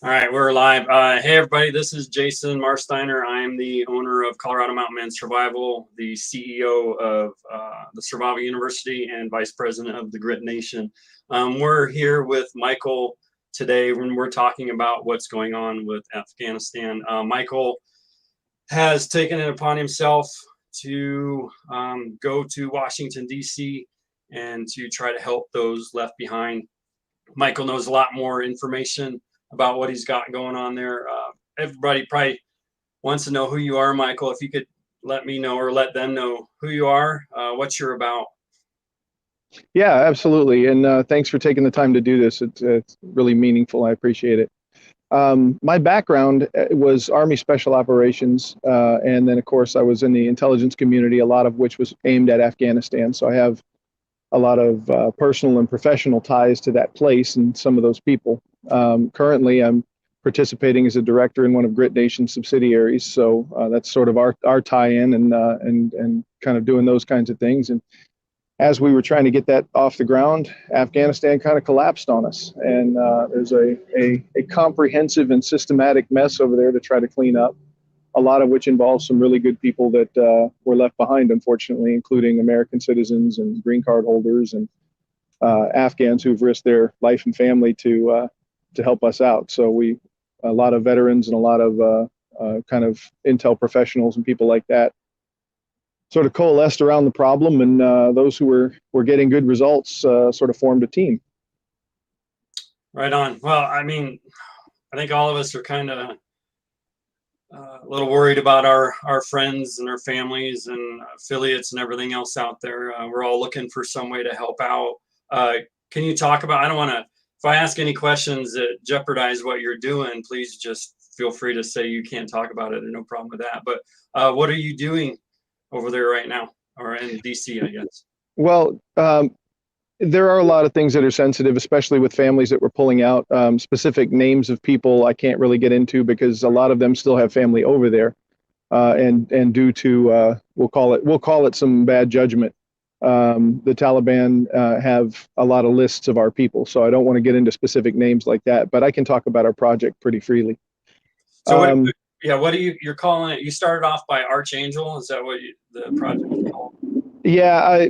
All right, we're live. Hey, everybody, this is Jason Marsteiner. I'm the owner of Colorado Mountain Man Survival, the CEO of the Survival University, and Vice President of the Grit Nation. We're here with Michael today when we're talking about what's going on with Afghanistan. Michael has taken it upon himself to go to Washington, D.C., and to try to help those left behind. Michael knows a lot more information about what he's got going on there. Everybody probably wants to know who you are, Michael. If you could let me know or let them know who you are, what you're about. Yeah, absolutely. And thanks for taking the time to do this. It's really meaningful. I appreciate it. My background was Army Special Operations. And then, of course, I was in the intelligence community, a lot of which was aimed at Afghanistan. So I have a lot of personal and professional ties to that place and some of those people. Currently, I'm participating as a director in one of Grit Nation's subsidiaries. So that's sort of our tie-in and kind of doing those kinds of things. And as we were trying to get that off the ground, Afghanistan kind of collapsed on us. And there's a comprehensive and systematic mess over there to try to clean up, a lot of which involves some really good people that were left behind, unfortunately, including American citizens and green card holders and Afghans who've risked their life and family to help us out. So a lot of veterans and a lot of kind of intel professionals and people like that sort of coalesced around the problem, and those who were getting good results sort of formed a team. Right on. Well, I mean, I think all of us are kind of a little worried about our friends and our families and affiliates and everything else out there. We're all looking for some way to help out. Can you talk about, I don't want to, if I ask any questions that jeopardize what you're doing, please just feel free to say you can't talk about it, and no problem with that. But what are you doing over there right now, or in DC, I guess? Well, there are a lot of things that are sensitive, especially with families that we're pulling out. Specific names of people I can't really get into because a lot of them still have family over there, and due to we'll call it some bad judgment. The Taliban have a lot of lists of our people, so I don't want to get into specific names like that. But I can talk about our project pretty freely. So what you're calling it? You started off by Archangel. Is that what the project is called? Yeah,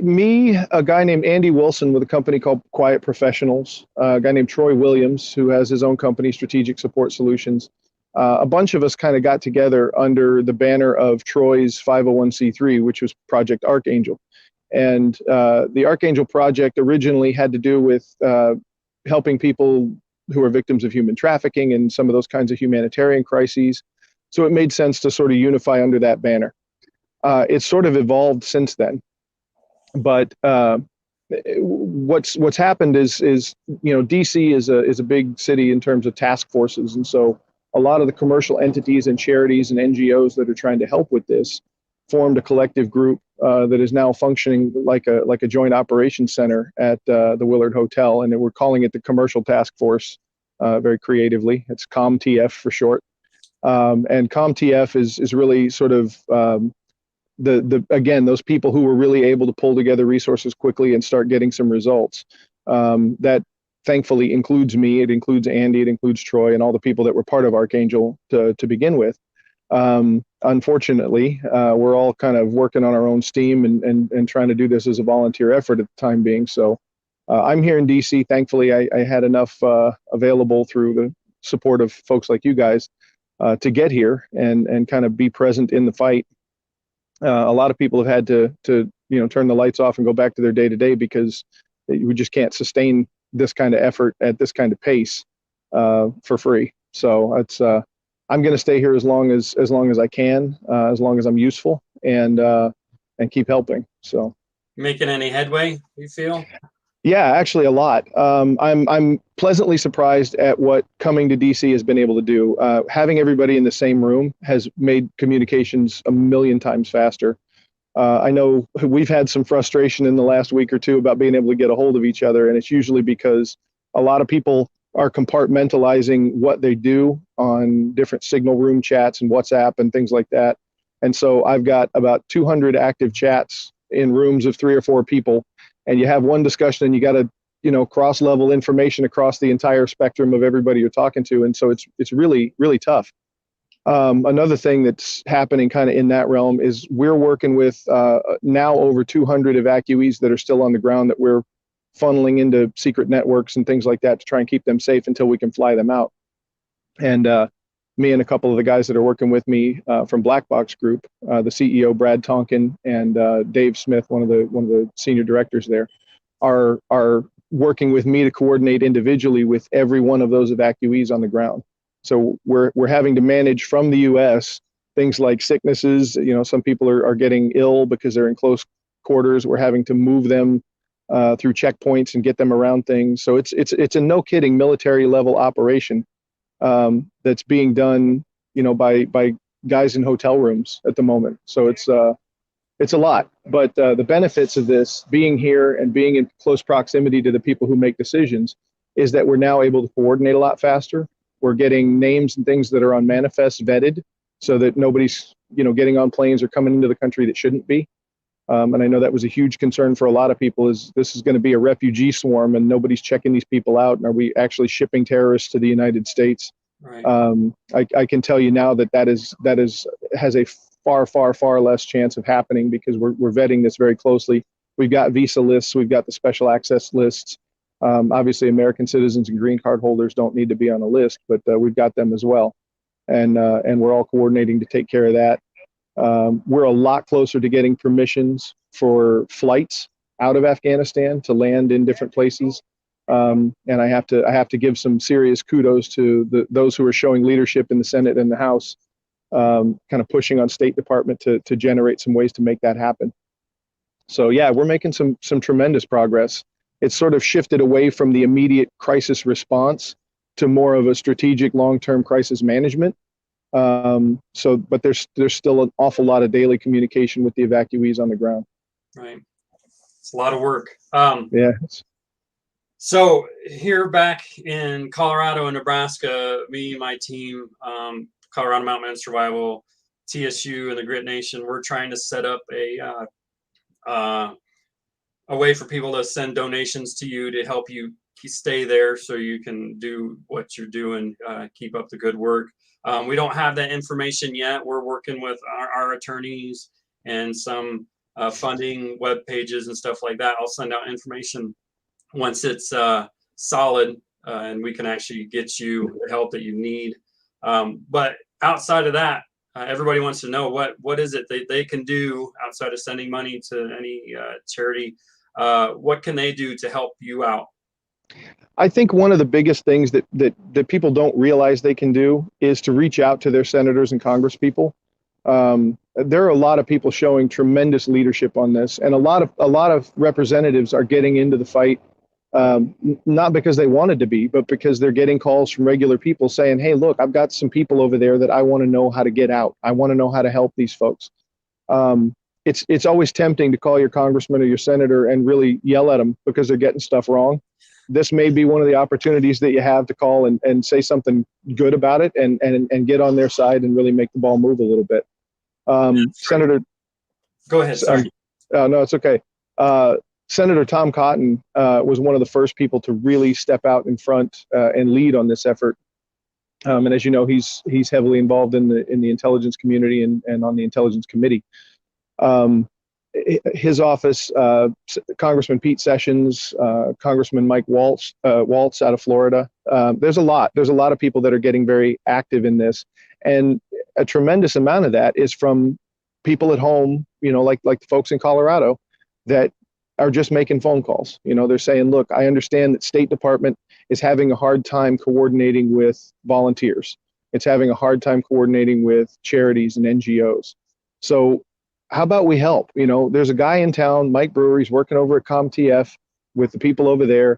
a guy named Andy Wilson with a company called Quiet Professionals, a guy named Troy Williams who has his own company, Strategic Support Solutions. A bunch of us kind of got together under the banner of Troy's 501c3, which was Project Archangel. And the Archangel project originally had to do with helping people who are victims of human trafficking and some of those kinds of humanitarian crises. So it made sense to sort of unify under that banner. It's sort of evolved since then. But what's happened is DC is a big city in terms of task forces, and so a lot of the commercial entities and charities and NGOs that are trying to help with this formed a collective group that is now functioning like a joint operations center at the Willard Hotel, and we're calling it the Commercial Task Force very creatively. It's ComTF for short, and ComTF is really sort of again, those people who were really able to pull together resources quickly and start getting some results. That thankfully includes me, it includes Andy, it includes Troy, and all the people that were part of Archangel to begin with. Unfortunately, we're all kind of working on our own steam and trying to do this as a volunteer effort at the time being. So I'm here in DC. Thankfully, I had enough available through the support of folks like you guys to get here and kind of be present in the fight. A lot of people have had to turn the lights off and go back to their day to day because we just can't sustain this kind of effort at this kind of pace for free. So it's I'm going to stay here as long as I can, as long as I'm useful, and keep helping. So making any headway, you feel? Yeah, actually a lot. I'm pleasantly surprised at what coming to DC has been able to do. Having everybody in the same room has made communications a million times faster. I know we've had some frustration in the last week or two about being able to get a hold of each other, and it's usually because a lot of people are compartmentalizing what they do on different signal room chats and WhatsApp and things like that. And so I've got about 200 active chats in rooms of 3 or 4 people, and you have one discussion and you got to cross-level information across the entire spectrum of everybody you're talking to. And so it's really, really tough. Another thing that's happening kind of in that realm is we're working with now over 200 evacuees that are still on the ground that we're funneling into secret networks and things like that to try and keep them safe until we can fly them out. And me and a couple of the guys that are working with me from Black Box Group, the CEO Brad Tonkin and Dave Smith, one of the senior directors there, are working with me to coordinate individually with every one of those evacuees on the ground. So we're having to manage from the U.S. things like sicknesses. Some people are getting ill because they're in close quarters. We're having to move them through checkpoints and get them around things. So it's a no kidding military level operation that's being done, by guys in hotel rooms at the moment. So it's a lot, but the benefits of this being here and being in close proximity to the people who make decisions is that we're now able to coordinate a lot faster. We're getting names and things that are on manifests vetted so that nobody's, getting on planes or coming into the country that shouldn't be. And I know that was a huge concern for a lot of people, is this is going to be a refugee swarm and nobody's checking these people out. And are we actually shipping terrorists to the United States? Right. I can tell you now that has a far, far, far less chance of happening because we're vetting this very closely. We've got visa lists. We've got the special access lists. Obviously, American citizens and green card holders don't need to be on a list, but we've got them as well. And we're all coordinating to take care of that. We're a lot closer to getting permissions for flights out of Afghanistan to land in different places. And I have to give some serious kudos to those who are showing leadership in the Senate and the House, kind of pushing on State Department to generate some ways to make that happen. So yeah, we're making some tremendous progress. It's sort of shifted away from the immediate crisis response to more of a strategic long-term crisis management. But there's still an awful lot of daily communication with the evacuees on the ground. Right. It's a lot of work. Yeah. So here back in Colorado and Nebraska, me and my team, Colorado Mountain Men Survival, TSU, and the Grit Nation, we're trying to set up a way for people to send donations to you to help you stay there so you can do what you're doing, keep up the good work. We don't have that information yet. We're working with our attorneys and some funding web pages and stuff like that. I'll send out information once it's solid and we can actually get you the help that you need. But outside of that, everybody wants to know what is it that they can do outside of sending money to any charity. What can they do to help you out? I think one of the biggest things that people don't realize they can do is to reach out to their senators and congresspeople. There are a lot of people showing tremendous leadership on this, and a lot of representatives are getting into the fight, not because they wanted to be, but because they're getting calls from regular people saying, "Hey, look, I've got some people over there that I want to know how to get out. I want to know how to help these folks." It's always tempting to call your congressman or your senator and really yell at them because they're getting stuff wrong. This may be one of the opportunities that you have to call and say something good about it and get on their side and really make the ball move a little bit. Senator, go ahead. Sorry. No, it's okay. Senator Tom Cotton was one of the first people to really step out in front and lead on this effort. And as you know, he's heavily involved in the intelligence community and on the Intelligence Committee. His office, Congressman Pete Sessions, Congressman Mike Waltz out of Florida. There's a lot of people that are getting very active in this, and a tremendous amount of that is from people at home, like the folks in Colorado that are just making phone calls. They're saying, look, I understand that State Department is having a hard time coordinating with volunteers. It's having a hard time coordinating with charities and NGOs. So how about we help? There's a guy in town, Mike Brewer, he's working over at ComTF with the people over there.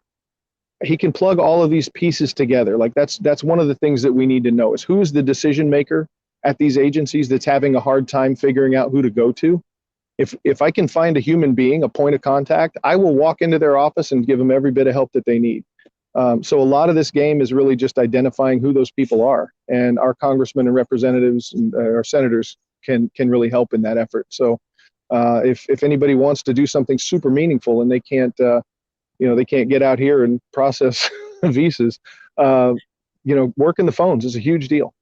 He can plug all of these pieces together. Like that's one of the things that we need to know is who's the decision maker at these agencies that's having a hard time figuring out who to go to. If I can find a human being, a point of contact, I will walk into their office and give them every bit of help that they need. So a lot of this game is really just identifying who those people are, and our congressmen and representatives and our senators can really help in that effort. So if anybody wants to do something super meaningful and they can't they can't get out here and process visas. Working the phones is a huge deal.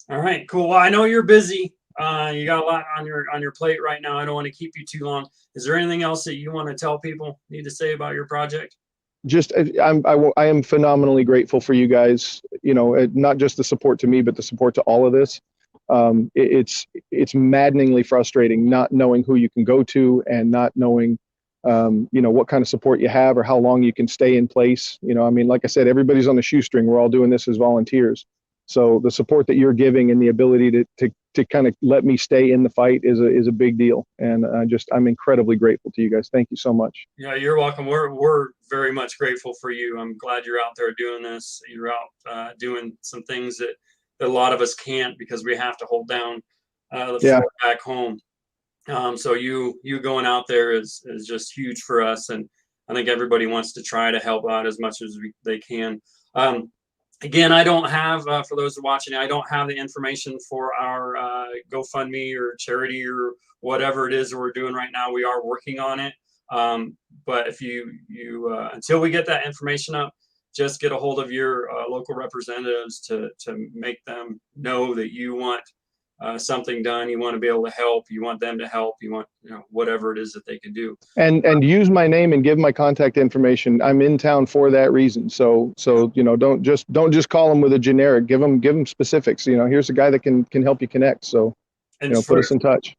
All right, cool. Well, I know you're busy. You got a lot on your plate right now. I don't want to keep you too long. Is there anything else that you want to tell people, need to say about your project? Just I am phenomenally grateful for you guys, not just the support to me, but the support to all of this. It's maddeningly frustrating not knowing who you can go to and not knowing what kind of support you have or how long you can stay in place. Like I said, everybody's on a shoestring. We're all doing this as volunteers. So the support that you're giving and the ability to kind of let me stay in the fight is a big deal. And I'm incredibly grateful to you guys. Thank you so much. Yeah, you're welcome. We're very much grateful for you. I'm glad you're out there doing this. You're out doing some things that a lot of us can't because we have to hold down the fort back home. So you going out there is just huge for us, and I think everybody wants to try to help out as much as they can. Again, I don't have, for those watching, I don't have the information for our GoFundMe or charity or whatever it is that we're doing right now. We are working on it. But if you until we get that information up, just get a hold of your local representatives to make them know that you want something done. You want to be able to help. You want them to help. You want whatever it is that they can do. And use my name and give my contact information. I'm in town for that reason. So don't just call them with a generic. Give them specifics. Here's a guy that can help you connect. So put us in touch.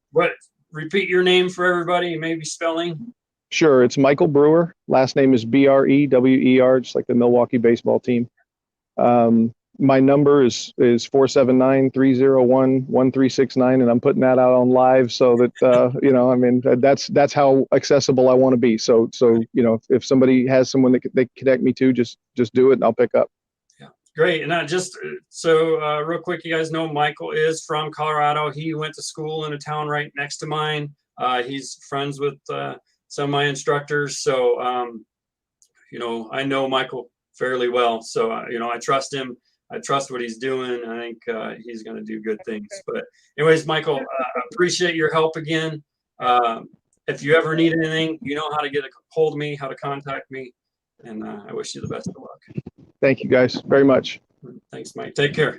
Repeat your name for everybody. Maybe spelling. Sure, it's Michael Brewer. Last name is Brewer, just like the Milwaukee baseball team. My number is 479-301-1369, and I'm putting that out on live so that that's how accessible I want to be. So if somebody has someone that they connect me to, just do it and I'll pick up. Yeah, great. And real quick, you guys know Michael is from Colorado. He went to school in a town right next to mine. He's friends with some of my instructors, so I know Michael fairly well. So I trust him. I trust what he's doing. I think he's going to do good things. But anyways, Michael, appreciate your help again. If you ever need anything, you know how to get a hold of me, how to contact me. And I wish you the best of luck. Thank you guys very much. Thanks, Mike. Take care.